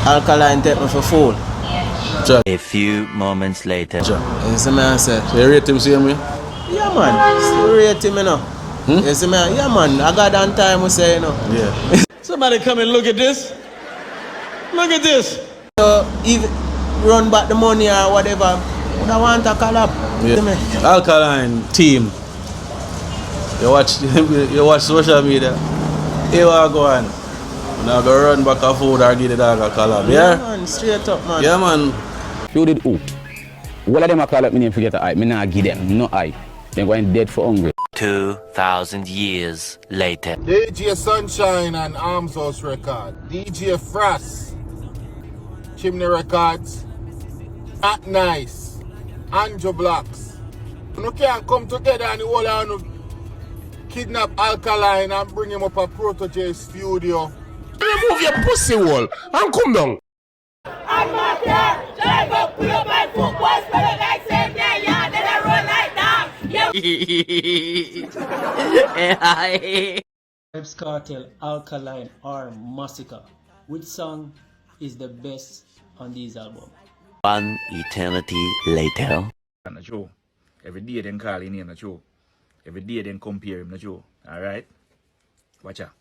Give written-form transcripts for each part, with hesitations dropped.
Alkaline take me for fool. A few moments later. You see me I say? So you rate him same way? Yeah man, still rate him you know. You see me? Yeah man, I got on time we say you know. Yeah. Somebody come and look at this. Look at this. So if run back the money or whatever, I want a Callob. Yeah. Alkaline team. You watch social media. Here I go on. Now go run back a food or give the dog a Callob. Yeah man, straight up man. Yeah man. You did who? All of them a call up me name forget a eye. Me nah give them no eye. They going dead for hungry. 2,000 years later. DJ Sunshine and Arms House Record. DJ Frost. Chimney Records. At Nice. Andrew Blocks. You can't come together and all and kidnap Alkaline and bring him up a Protege studio. Remove your pussy wall and come down. I'm not there. Drive up, pull up my foot, boys, but I like same there, yeah, then I run like that. Yeah. Vibes Cartel, Alkaline or Massacre. Which song is the best on this album? One eternity later. Na show. Every day then call him name na show. Every day then compare him na show. Alright? Watch out.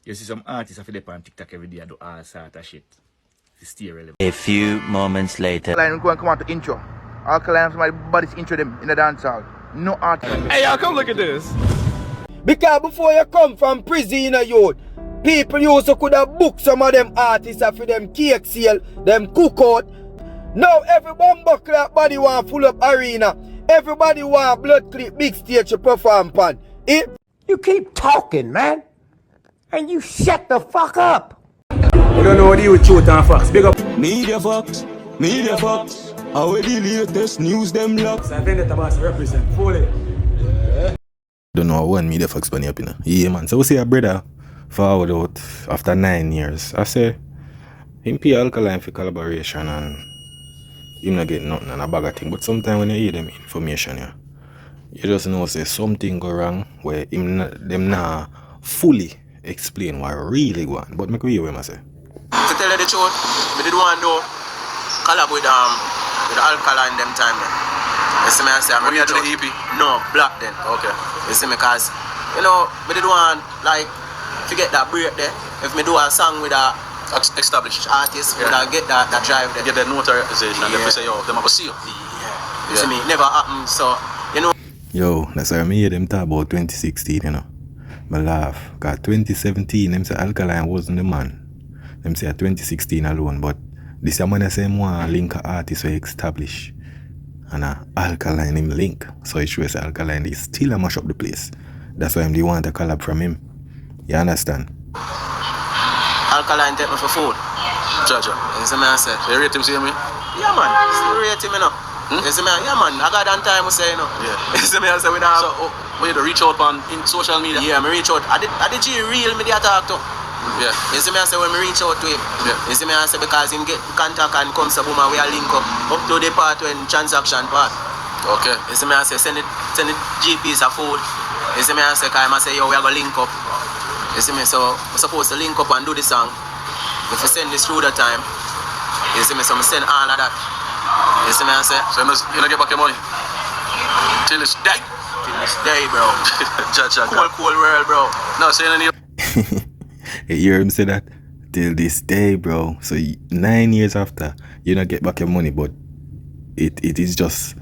You see some artists after they on TikTok every day and do all sort of shit. It's still relevant. A few moments later. Alkaline go and come out to intro. Alkaline somebody's intro them in the dance hall. No artist. Hey y'all, come look at this. Because before you come from prison youth, people used to could have booked some of them artists for them cake sale, them cookout. Now every bumbo clap body want full up arena. Everybody want blood clip big stage to perform pan. You keep talking, man. And you shut the fuck up. You don't know what you shoot and facts. Big up. Media Fox. How the latest news them lock. So I think that about represent fully. Don't know when Media Fox bunny up in. Yeah man. So we see a brother forward out after 9 years. I say him pay Alkaline for collaboration and him not get nothing and a bag of thing. But sometimes when you hear them information, yeah, you just know say something go wrong where them not fully explain what really go on. But make we hear what I say. To tell you the truth, we did want to collab with Alkaline them time. You see me I say I'm When you to the EP? No, Black then. Okay. You see me cause you know we did want like to get that break there. If me do a song with a Established artist, we would get that drive there. Get the notarization and then say yo, them have a seal. You see me, never happened. So you know. Yo, that's why I hear them talk about 2016, you know. I laugh. Cause 2017, them say Alkaline wasn't the man. Them say 2016 alone, but this man I say more link a artist we establish. And Alkaline him link. So it shows Alkaline is still a mash up the place. That's why they want a collab from him. You understand? Alkaline take me for food. Jaja. You see me I say? So you rate him same way? Yeah man, still rate him you know. You see me? Yeah man, I got on time we say you know. Yeah. You see me I say we don't So when you reach out on in social media? Yeah, me reach out. I did G real me there talk to. Yeah. You see me I say when me reach out to him. Yeah. You see me I say because him get contact and come to boom and we are link up to the part when transaction part. Okay. You see me I say send the GPs a food. You see me I say cause I say yo we are gonna link up. You see me so we're supposed to link up and do the song. If you send this through the time, you see me so I send all of that. You see me I say? So you don't get back your money? Till this day? Till this day bro. Jaja. Cool world bro. No, say any. You hear him say that? Till this day, bro. So 9 years after, you don't get back your money, but it just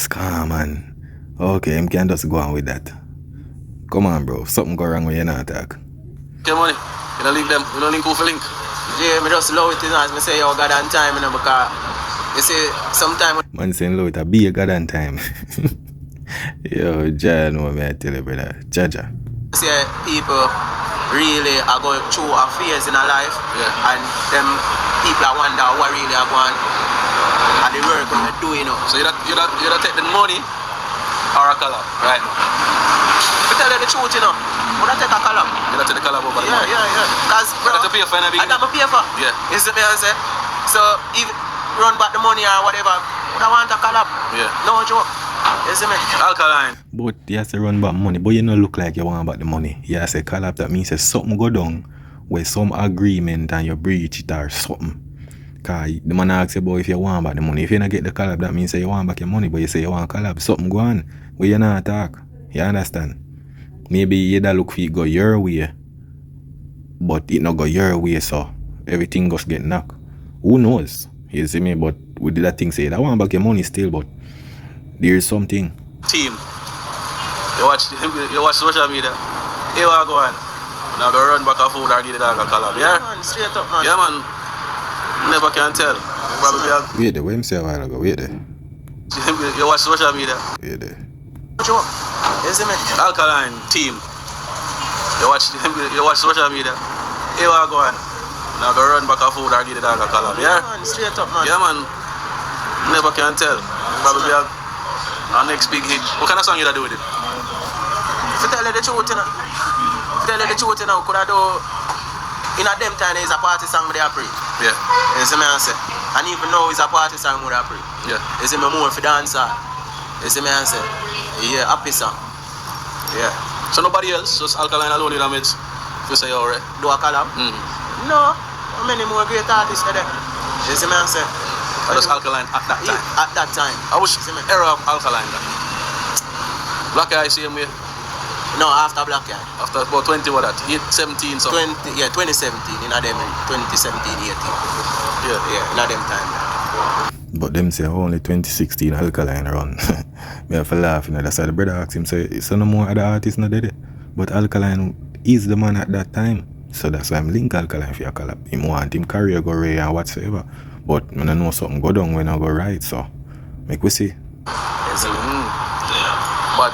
calm and okay, him can just go on with that. Come on, bro. Something go wrong when you not attack. Get money. You don't link them. You don't link who for link. Yeah, me just love it as me say yo God on time you know because you see sometimes Man saying low it a be a god on time. Yo, Jah know me I tell you brother. Jaja. see people really are going through a phase in a life, and them people are wonder what really are going and the work they're doing. So you don't take the money or a Callob, right? To tell you the truth, you know, I don't take a Callob. You don't take the Callob over the money? Yeah. Because you have to pay for anything. I got to pay for. Yeah. You see me I say? So if run back the money or whatever, I want a Callob. Yeah. No joke. You see me? Alkaline. But you have to run back money, but you don't look like you want back the money. You have to Callob, that means that something go down where some agreement and you breach it or something. Cause the man asks you, boy, if you want back the money. If you don't get the collab, that means say you want back your money, but you say you want collab. Something go on where you not talk. You understand? Maybe you da look for it go your way, but it not go your way, so everything just get knocked. Who knows? You see me? But we did that thing say, I want back your money still, but there's something. Team, you watch social media. Here we go on. Now go run back a food or get the dog a collab. Yeah, Man, straight up, man. yeah, man. Never can tell. Probably Wait there, what him say a while ago? Wait there. you watch social media. Wait there. Joe, you see me? Alkaline team. You watch social media. Here we go on. Now go run back a food or get the dog a collab. Yeah, Man, straight up, man. yeah, man. Never can tell. Probably our next big hit. What kind of song you da do with it? If you tell you the truth, you know. If you tell you the truth, you know, could I do... In a them time, there's a party song with a pray. Yeah. You see me, I say? And even now, it's a party song with a pray. Yeah. You see me more for dancer. You see me, I say? Yeah, happy song. Yeah. So nobody else, just Alkaline alone in the midst. You say alright. Do a collab? No. How many more great artists are there? You see me, I say? Just Alkaline at that time. At that time. I wish era of Alkaline then. Black Eye same way. No, after Black Eye. After about 20 what that? 17 so. 2017 in a them 2017, 18. Yeah, in a them time. But them say only 2016 Alkaline run. Me have to laugh, you know. That's why the brother asked him, say, it's no more other artists not there. But Alkaline is the man at that time. So that's why I'm link Alkaline for your collab. Him want him career go right and whatsoever. But when I know something go down when I go right, so make we see. Yes, but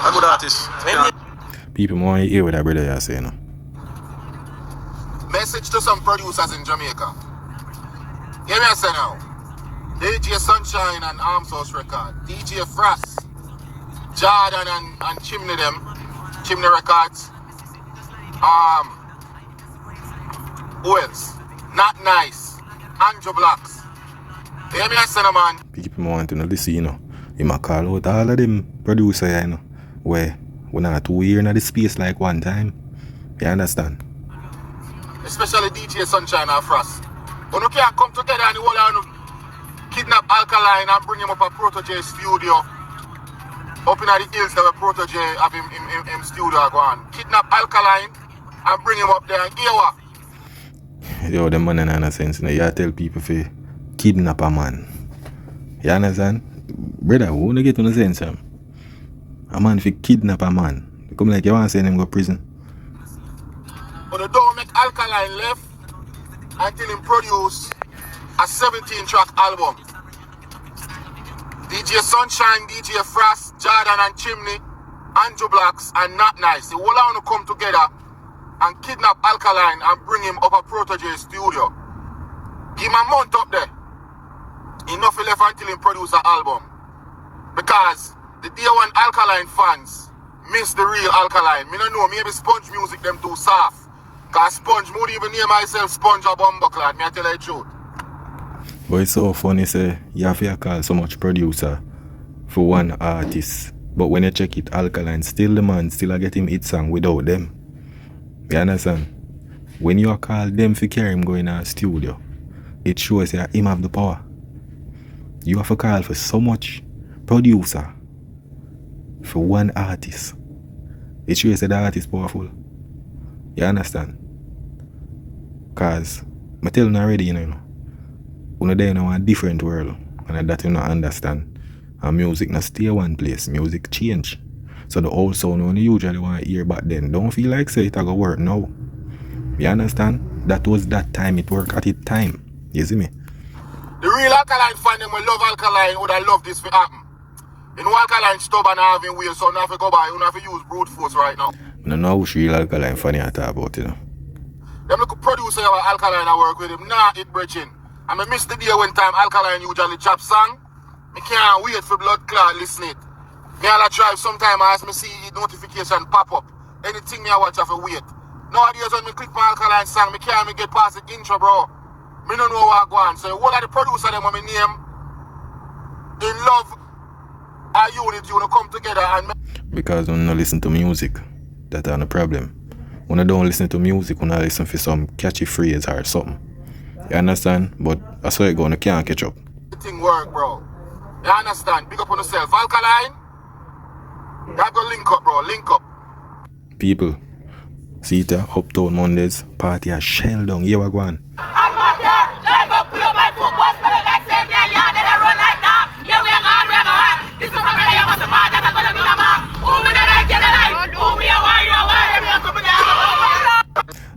a good artist. People want to hear what that brother you say, you know. Message to some producers in Jamaica. Hear me I say now. DJ Sunshine and Arms House Record. DJ Frost, Jordan and Chimney them. Chimney Records. Who else? Not Nice. Andrew Blacks. Hear me I say no, man. People want to know this, you know. He might call out all of them producers, you know. Where we're not 2 years in the space like one time. You understand? Especially DJ Sunshine and Frost. When you can't come together and you want to kidnap Alkaline and bring him up a Protege studio. Up in the hills that Protege have him studio go on. Kidnap Alkaline and bring him up there and hear what? Yo, the man in a sense, you know, you tell people to kidnap a man. You understand? Brother, who wanna get to the sense, a man fi kidnap a man. Come like you want to send him go prison. But you don't make Alkaline left until him produce a 17-track album. DJ Sunshine, DJ Frost, Jordan and Chimney, Andrew Blacks and Not Nice. They all want to come together and kidnap Alkaline and bring him up a Protege studio. Give him a month up there. Enough left until he produce an album. Because the day one Alkaline fans miss the real Alkaline. Me don't know, maybe Sponge music them too soft. Cause Sponge, would even name myself Sponge or Bumbucklad, me I tell you the truth. But it's so funny, say, you have to call so much producer for one artist. But when you check it, Alkaline still the man, still get him hit song without them. You understand? When you call them for carry him going to a studio, it shows that him have the power. You have to call for so much producer for one artist. It shows that the artist is powerful. You understand? Cause I tell you already, you know. When they in a different world, and that you not understand. And music not stay one place, music change. So the old sound when you usually want to hear back then, don't feel like say it a go work now. You understand? That was that time, it worked at its time. You see me? The real Alkaline fan them will love Alkaline, would I love this for happen. You know Alkaline stubborn and having wheels, so now if you go by, you don't have to use brute force right now. I don't know which real Alkaline fan you talk about, you know. Them look producer of Alkaline I work with him, nah it bridging. I miss the day when time Alkaline usually chop song. I can't wait for blood clot listening. Me all I drive sometime as me see notification pop up. Anything me I watch I have to wait. Nowadays when me click my Alkaline song, me can't me get past the intro, bro. Me don't know what I go on. So what are the producer them when me name in love a unit you know come together and because when you listen to music, that's not a problem. When I don't listen to music, when I listen for some catchy phrase or something. You understand? But I swear God, I can't catch up. The thing work, bro. You understand? Big up on yourself. Alkaline. You have to link up, bro. Link up. People, see it, Uptown Mondays, party a shell down. Here we go on.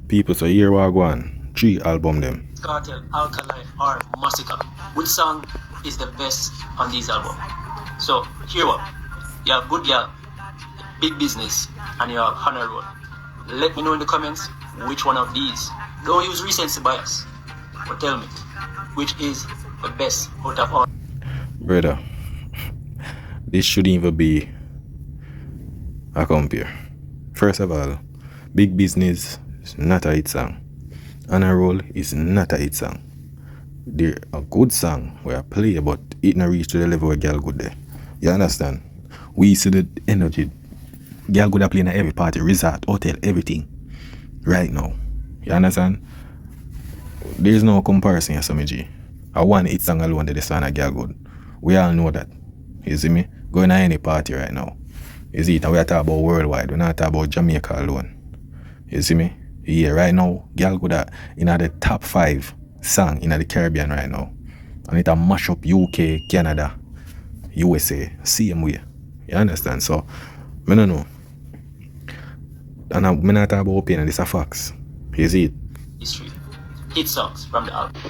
People, so here we go on. 3 album them. Cartel, Alkaline, or Massacre. Which song is the best on these albums? So, here we you have Good Girl, Big Business, and you have Honor Road. Let me know in the comments which one of these. Don't use recency bias, but tell me which is the best out of all. Brother, this shouldn't even be a compare. First of all, Big Business is not a hit song. Honor Roll is not a hit song. They're a good song where I play, but it not reach to the level where girl good there. You understand? We see the energy. Girl good are playing at every party, resort, hotel, everything. Right now. You understand? There's no comparison, SMG. I want hit song alone that the sound of girl good. We all know that. You see me? Going to any party right now. You see it? And we are talking about worldwide. We're not talking about Jamaica alone. You see me? Yeah, right now, girl good are in the top 5 song in the Caribbean right now. And it a mash up UK, Canada, USA, same way. You understand? So, I don't know. And I'm not talking about opinion, it's a facts. You see it? History. Hit songs from the album.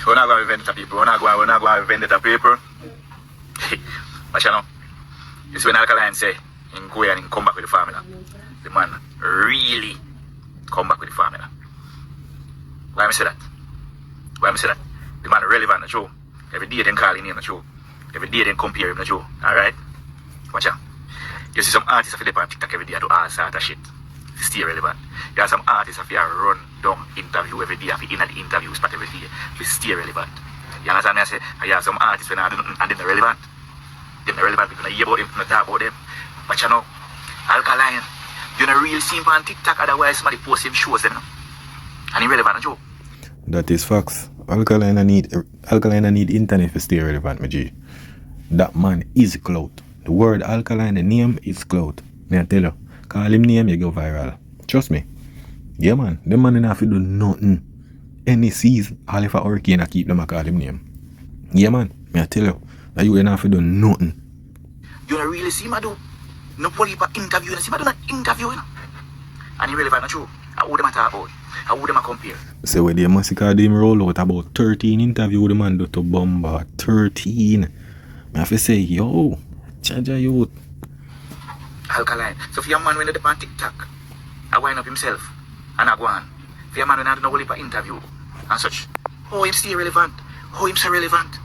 We're not going to vendetta people. We're not going to vendetta people. But you know, it's when Alkaline say, in go and come back with the formula. The man really come back with the formula. Why am I say that? Why am I say that? The man relevant, the show. Every day they call him the show. Every day they compare him the show. Alright? Watch out. You see some artists of the on TikTok every day do all sort of shit. Stay relevant. You have some artists of run down interview every day, in the interview spot every day. Stay relevant. You understand me? I say, I have some artists when I do nothing and they're not relevant. They're not relevant because I hear about them, not talk about them. But you know, Alkaline, you don't really see him on TikTok, otherwise somebody post him shows them. And he's relevant, Joe. That is facts. Alkaline need internet to stay relevant, my G. That man is clout. The word Alkaline, the name is clout. May I tell you, call him name, you go viral. Trust me. Yeah, man. The man didn't have to do nothing. Any season, all if a hurricane, I keep them, I call him name. Yeah, man. May I tell you, that you didn't have to do nothing. You don't really see him do. No police interview, you see him do not interview, you know. And he's relevant, Joe. I would them talk about. I would them compare. So when the massacre them roll out about 13 interview the man do to Bomba. 13. I have to say, yo, charge a youth. Alkaline. So for your man when they on TikTok, I wind up himself and I go on. For your man when I don't know what interview and such. Oh, him still relevant. Oh, him so relevant.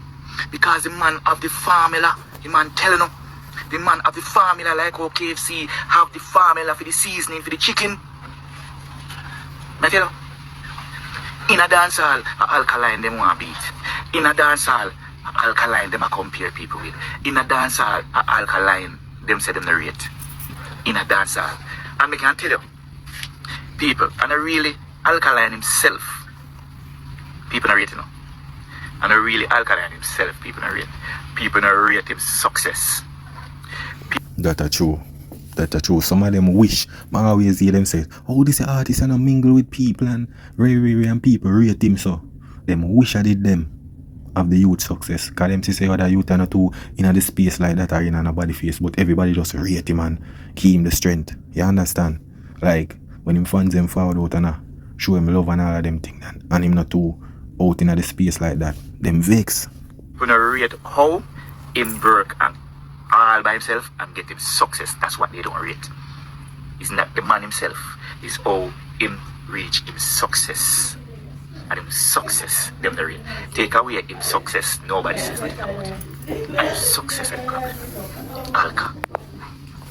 Because the man of the formula, the man telling them, the man of the formula like how KFC have the formula for the seasoning for the chicken. I tell you, in a dance hall, Alkaline them want beat. In a dance hall, Alkaline them a compare people with. In a dance hall, Alkaline them say them the rate. In a dance hall. And I can tell you, people, and I really, Alkaline himself, people are rating, you know. And I really, Alkaline himself, people are rate. People are rate him success. That's true. That's true. Some of them wish, I always hear them say, oh, this artist and I mingle with people and and people rate him so. Them wish I did them have the youth success. Because them say other youth are not too in the space like that or in a body face, but everybody just rate him and keep him the strength. You understand? Like when him fans them forward out and show him love and all of them things and him not too out in the space like that. Them vex. When I rate how him work and all by himself and get him success. That's what they don't rate. It's not the man himself. It's how him reach him success. And him success, them the rate. Take away him success, nobody says nothing about it. And him success is the problem. Alka.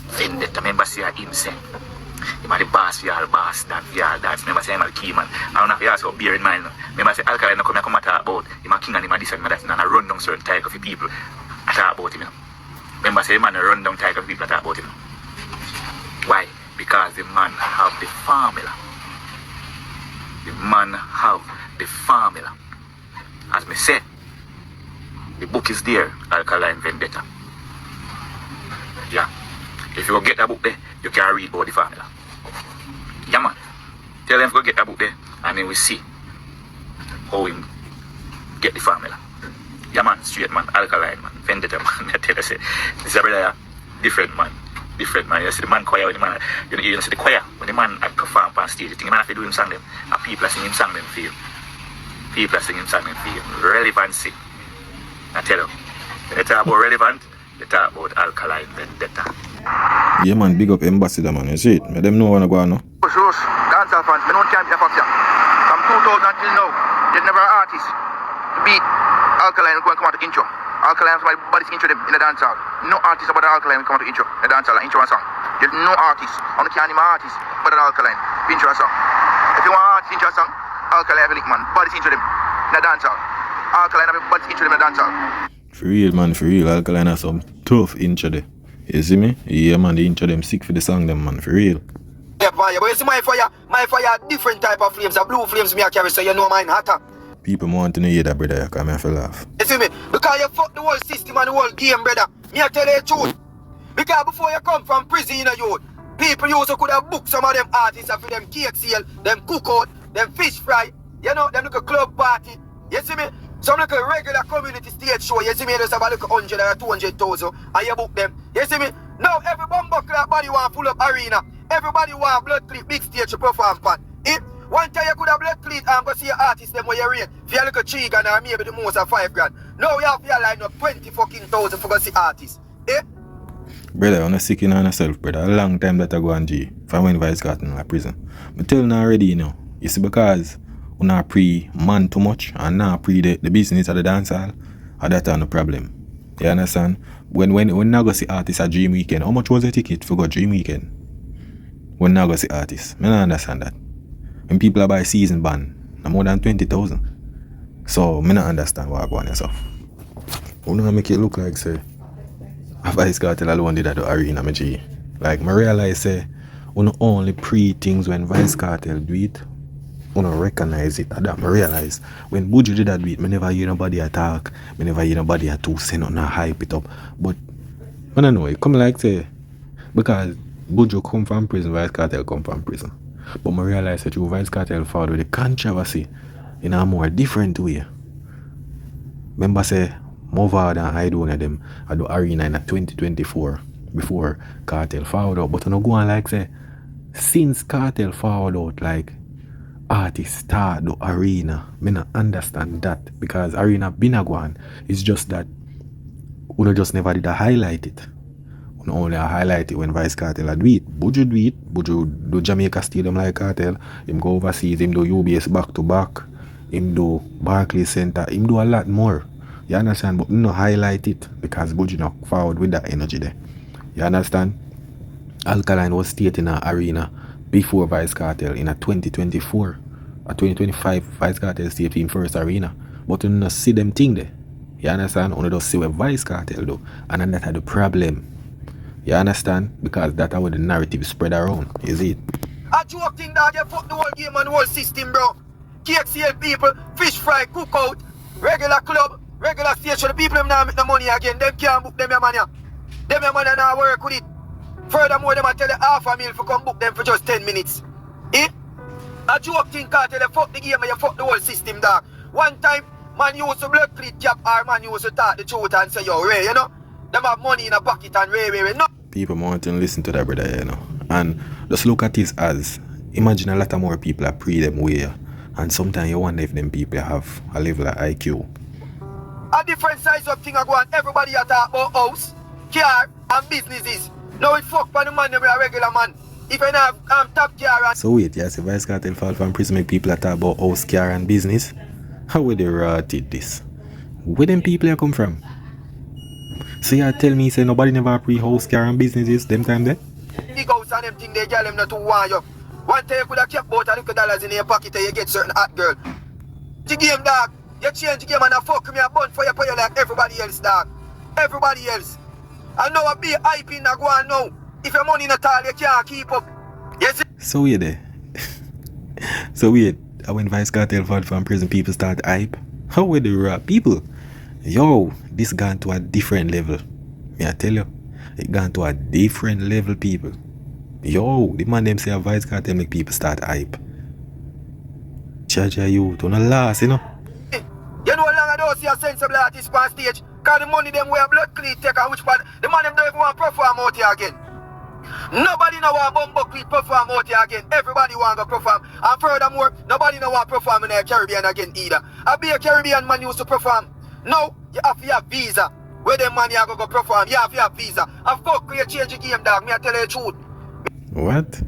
Vendetta, remember say him say. Him are the boss for all boss, dance for all dance. Remember say him are the key man. I don't know if you also bear in mind. Remember say Alkaline no come here come and talk about him a king and him a this and that and I run down certain type of people. I talk about him, you know. Remember say man run down type of people that talk about him. Why? because the man have the formula. The man have the formula. As me say, the book is there, Alkaline Vendetta. Yeah. If you go get that book there, you can read about the formula. Yeah, man. Tell them to go get that book there, and then we see how we get the formula. Yeah, man. Straight man. Alkaline, man. Vendetta, man. I tell you, say, this is a brother, different man. Different man. You see the man choir when the man, you see the choir when the man perform on stage. You think the man have to do him song them, and people are singing him song them for you. People are singing song them for you. Relevancy. I tell you, when they talk about relevant, they talk about Alkaline Vendetta. Yeah, man, big up Ambassador, man. You see it? Let them know when I go on now. Rush, dancehall fans, I don't care if you're from 2000 till now, there's never an artist to beat Alkaline and come out to intro. Alkaline, somebody's intro them in the dancehall. No artist about the Alkaline come out to intro the dancehall, intro a song. There's no artist, I can't name an artist but an Alkaline, intro a song. If you want an artist intro a song, Alkaline have a link, man. Body's intro them in the dancehall. Alkaline have a body's intro them in the dancehall. For real, man, for real. Alkaline has some tough intro there. You see me? Yeah, man, the intro them sick for the song them, man, for real. Yeah, fire. But you see my fire different type of flames. The blue flames me I carry, so you know mine hotter. People want to know hear that, brother. Come here for laugh. You see me? Because you fuck the whole system and the whole game, brother. Me I tell you the truth. Because before you come from prison, you know, people used to could have booked some of them artists for them cake sale, them cookout, them fish fry, you know, them little club party. You see me? Some little regular community stage show, you see me? Just have a little 100 or 200,000 and you book them. You see me? Now every bumbo clap body want full up arena. Everybody want blood clip, big stage to perform pan. One time you could have blood clip and go see your artist them where you rate. If you look at 3 grand or maybe the most of 5 grand. Now you have to line up 20 fucking thousand for go see artists. Brother, I'm sick in yourself, brother. A long time that I go on G. From when Vice got in prison. But tell you already, you know. You see, because we not pre man too much and not pre the business of the dancehall, that's no problem. You understand? When I go see artists at Dream Weekend, how much was the ticket for go Dream Weekend? When I go see artists, I don't understand that. When people are buy season band, no more than 20,000. So I don't understand what I go on yourself. I don't make it look like say a Vice Cartel alone did that to arena, my G. Like I realize say we not only pre things when Vice Cartel do it, we don't recognize it. That I realize when Buju did that do it, I never hear nobody attack, I never hear nobody at all say nothing and hype it up. But I don't know, it come like say because Buju come from prison, Vice Cartel come from prison. But I realize that you Vice Cartel forward with the controversy in a more different way. Remember say Movard and I do one of them at the arena in 2024 before Cartel forward out. But I don't go on like say since Cartel forward out like artists start the arena, I don't understand that because arena been a go on. It's just that we just never did highlight it. We only highlight it when Vice Cartel do it. Buju do it. Buju do Jamaica Stadium like Cartel. Him go overseas. Him do UBS back to back. Him do Barclays Center. Him do a lot more. You understand? But we no highlight it because Buju not forward with that energy there. You understand? Alkaline was stating in an arena before Vice Cartel in a 2024 or 2025 Vice Cartel stayed in first arena. But you no see them thing there. You understand? Only just see what Vice Cartel do. And that had the problem. You understand? Because that's how the narrative spread around. Is it? A joke thing that you fuck the whole game and the whole system, bro. KXL people, fish fry, cookout, regular club, regular station. The people them now make the money again. Them can't book them your money. Them your money now work with it. Furthermore, them a tell you $500,000 for come book them for just 10 minutes. A joke thing can't tell you fuck the game and you fuck the whole system, dog. One time, man used to blood cleat cap or man used to talk the truth and say, yo, Ray, you know? Them have money in a pocket and Ray, no. People want to listen to that, brother, you know. And just look at this as, imagine a lot of more people are pre them way. And sometimes you wonder if them people have a level of IQ. A different size of thing I go on. Everybody a talk about house, car, and businesses. Now it fuck for the man them a regular man. If you have top car and... So wait, yes, if Vice Cartel fall from prison, make people talk about house, car, and business? How would they rotted this? Where them people you come from? So you tell me, say nobody never pre-house, car, and businesses them time there? Big house and them thing they get them not to want you. One time you could have kept about $100 in your pocket and you get certain hot girl. The game, dog. You change the game and I fuck me a bun for you like everybody else, dog. Everybody else. I know a big hype in the go on now. If your money not all, you can't keep up. Yes. So wait there. So wait, when Vice Cartel fought from prison, people start hype. How were the rap people? Yo, this gone to a different level. Me I tell you, it gone to a different level, people. Yo, the man them say a Vice Cartel make people start hype. Charge you to no last, you know. You know how long I don't see a sensible artist on stage? Cause the money them wear blood clean take and which part the man them don't even want to perform out here again. Nobody know want Bumbo Clean perform out here again. Everybody want to perform. And furthermore, nobody know want perform in the Caribbean again either. I be a Caribbean man used to perform. No, you have to have visa. Where them money are going to perform, you have to have visa. And fuck you change the game, dog. Me I tell you the truth. What?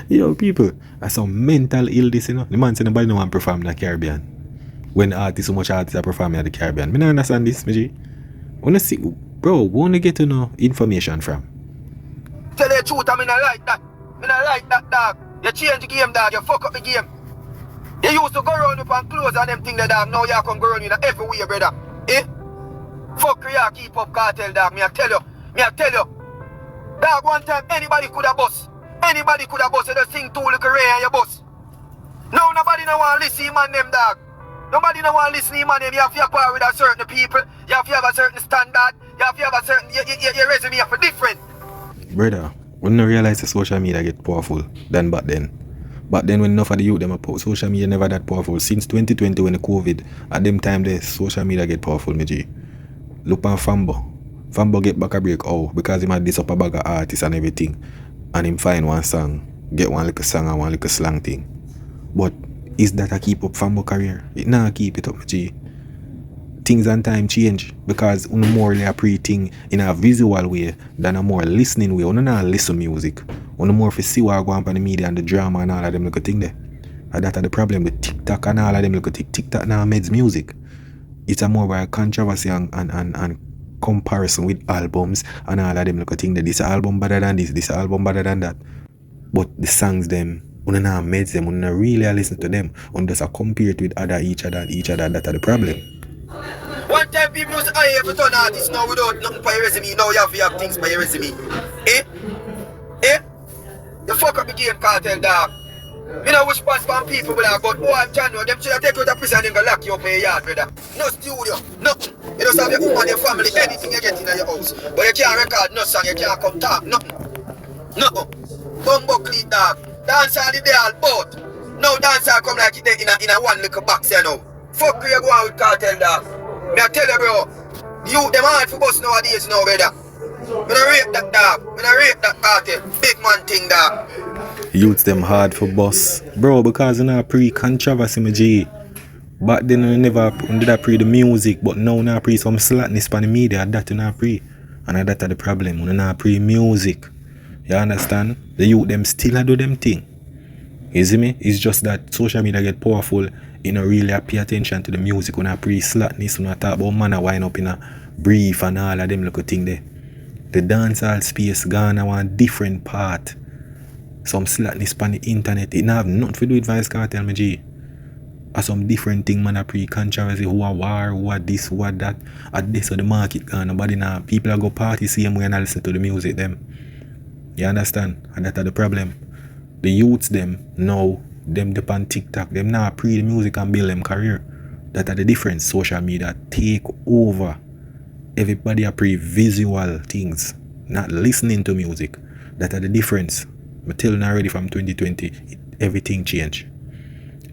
Yo, people, that's some mental illness, you know. The man say nobody no want to perform in the Caribbean. When so much artists are performing in the Caribbean. Me not understand this, me. Wanna see, bro, we wanna get to know information from. Tell you the truth, I mean I like that. I mean I like that, dog. You change the game, dog. You fuck up the game. You used to go around with and clothes and them things, dog. Now you come go around in everywhere, brother. Eh? Fuck you, keep up cartel, dog. Me I tell you. Me I tell you. Dog, one time anybody could have bust. Anybody could have bust. You just sing two little Ray and you bust. Now nobody no want to listen man them, dog. Nobody no want to listen to man them. You have to have power with a certain people. You have to have a certain standard. You have to have a certain your resume for different. Brother, we don't realize the social media get powerful than back then. Back then when enough of the youth them are social media never that powerful. Since 2020 when the COVID, at them time the social media get powerful, me G. Look on Fambo. Fambo get back a break because he might diss up a bag of artists and everything. And him find one song, get one little song and one little slang thing. But is that a keep up Fambo career? It not keep it up, me G. Things and time change because you more a pre-thing in a visual way than a more listening way. You not listen music. You more for see what go on the media and the drama and all of them little thing there. And that's the problem with TikTok and all of them little thing. TikTok now meds music. It's a more by a controversy and comparison with albums and all of them little thing there. This album better than this album better than that. But the songs them, you not meds them, you not really listen to them. You just compare it with each other. That's the problem. One time people used to hire for turn artists now without nothing for your resume. Now you have to have things for your resume. Eh? Eh? You fuck up the game, cartel, dog. You know which parts from people will have, but boy, I'm trying to know, them should have taken you to prison and go lock you up in your yard, brother. No studio, nothing. You just have your woman, your family, anything you get in your house. But you can't record no song, you can't come talk, nothing. Nothing. Bumbo Clean, dog. Dance all the day, all both. Now dance all come like it in a one little box, you know. Fuck you go on with cartel, dog. Me I tell you, bro, you them hard for bus nowadays now, brother. Me not rape that dog. Me not rape that cartel. Big man thing, dog. Youths them hard for bus. Bro, because you know pre-controversy, my G. Back then you never did I pre the music, but now you pre some slackness for the media, that you not pre. And that's the problem, you not pre music. You understand? The youth them still do them thing. You see me? It's just that social media get powerful. You know, really pay attention to the music. When I pre-slackness, when I talk about man wind up in a brief and all of them little thing there. The dancehall space gone on a different part. Some slackness on the internet. It not have nothing to do with Vice Cartel, my G. Or some different thing, man, a pre-controversy. Who are war, who are this, who are that. At this, so the market gone. Nobody now. People are go party same way and I listen to the music them. You understand? And that's the problem. The youths them now, them depend TikTok, them now pre the music and build them career. That are the difference. Social media take over. Everybody are pre visual things, not listening to music. That are the difference. But till now already from 2020, everything changed.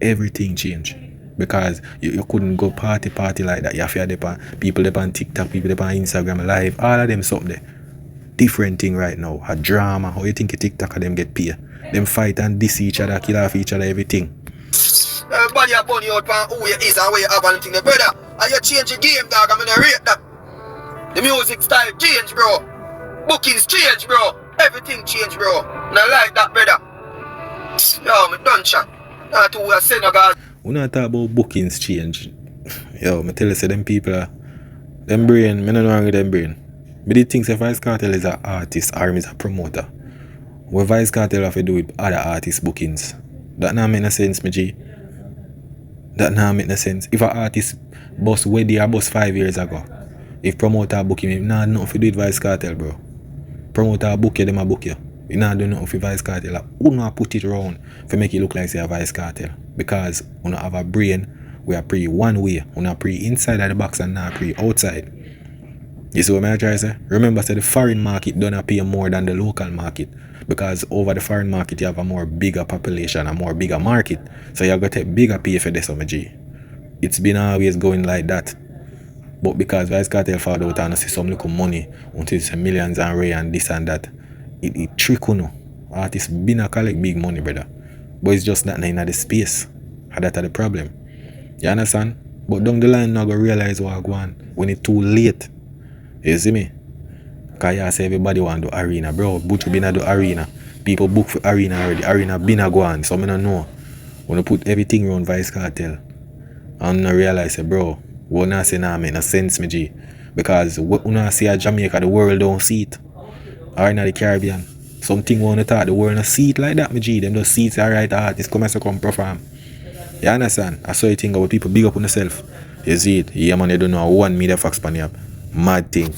Everything changed. Because you couldn't go party like that. You have to have people on TikTok, people on Instagram live, all of them something there. Different thing right now. A drama. How you think a TikTok them get paid? Them fight and diss each other, kill off each other, everything. Everybody are bunny out for who you is and where you have anything. Brother, and you change the game, dog. I'm gonna rate that. The music style change, bro. Bookings change, bro. Everything change, bro. And I like that, brother. Yo, me done shot. Not to a Senegal. We not talk about bookings change. Yo, me tell you, say them people are, them brain, me not know wrong with them brain. But the things if Vice Cartel is an artist or is a promoter. What Vice Cartel have to do with other artist bookings? That not make no sense, my G. That not make no sense. If an artist bust Weddy or bust 5 years ago, if promoter book him, nah nothing to do with Vice Cartel, bro. Promoter book you, them a book you. You not do nothing for Vice Cartel. Who not put it around to make it look like say a Vice Cartel? Because we don't have a brain, we are pre one way. We not pre inside of the box and not pre outside. You see what I'm trying to say? Remember, say the foreign market don't appear more than the local market. Because over the foreign market, you have a more bigger population, a more bigger market. So you got to take bigger pay for this, G. It's been always going like that. But because Vice Cartel found out and see some little money, until it's millions and ray and this and that, it trick you know. Artists been a collect big money, brother. But it's just not in the space. And that's the problem. You understand? But down the line, now go realize what go on when it's too late. You see me? Because you say everybody want to do arena, bro. Butch been to do arena. People book for arena already. Arena been a go on, so I don't know. When you put everything around Vice Cartel, and I realize, bro, what I say now make no sense, me G. Because when I see a Jamaica, the world don't see it. Or in the Caribbean. Something want to talk, the world don't see it like that, me G. Them just see it, alright, artists come to come perform. You understand? I saw you think about people big up on themselves. You see it? Yeah, man, you don't know one media fax pan you. Mad thing.